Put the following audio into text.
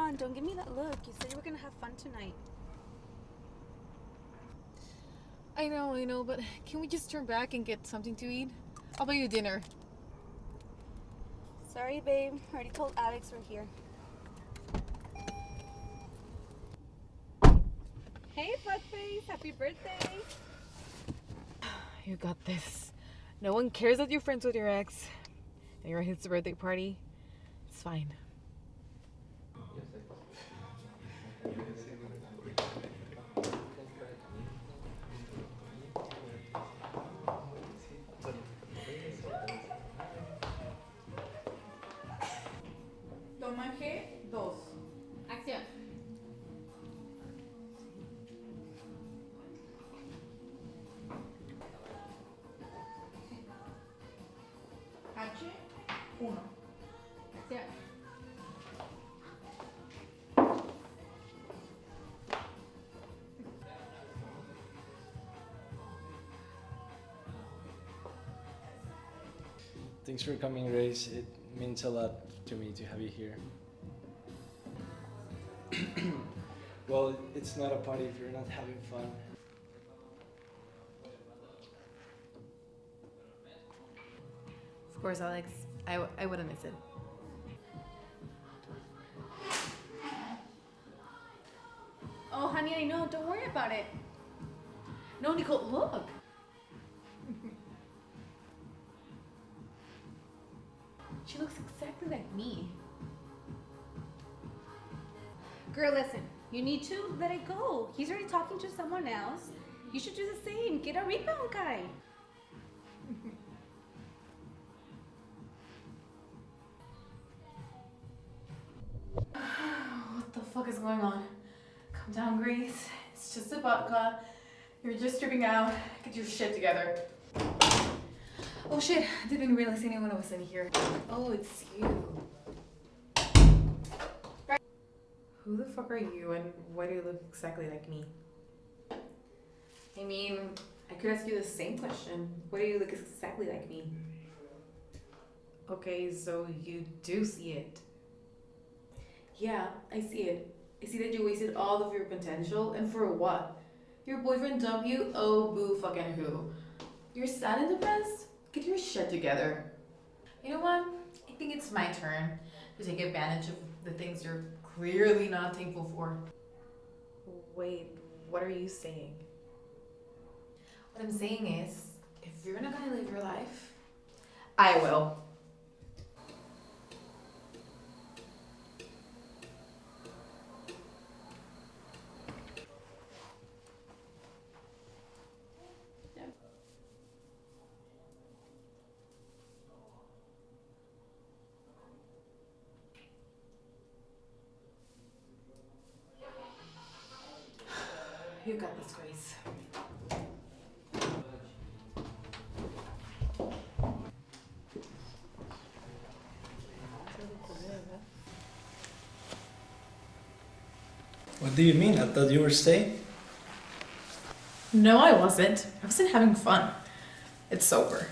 on, don't give me that look. You said you were gonna have fun tonight. I know, but can we just turn back and get something to eat? I'll buy you dinner. Sorry, babe. I already told Alex we're here. Hey, fuckface. Happy birthday. You got this. No one cares that you're friends with your ex. And you're at his birthday party. It's fine. Tomaje 2. Acción. H1. Acción. Thanks for coming, Grace. It means a lot to me to have you here. Well, it's not a party if you're not having fun. Of course, Alex. I wouldn't miss it. Oh, honey, I know. Don't worry about it. No, Nicole, look. She looks exactly like me. Girl, listen. You need to let it go. He's already talking to someone else. You should do the same. Get a rebound guy. What the fuck is going on? Calm down, Grace. It's just a vodka. You're just tripping out. Get your shit together. Oh shit, I didn't realize anyone was in here. Oh, it's you. Who the fuck are you and why do you look exactly like me? I mean, I could ask you the same question. Why do you look exactly like me? Okay, so you do see it. Yeah, I see it. I see that you wasted all of your potential, and for what? Your boyfriend dumped you? Oh, boo fucking who. You're sad and depressed? Get your shit together. You know what? I think it's my turn to take advantage of the things you're clearly not thankful for. Wait, what are you saying? What I'm saying is, if you're not gonna live your life, I will. You got this, Grace. What do you mean? I thought you were staying. No, I wasn't. I wasn't having fun. It's over.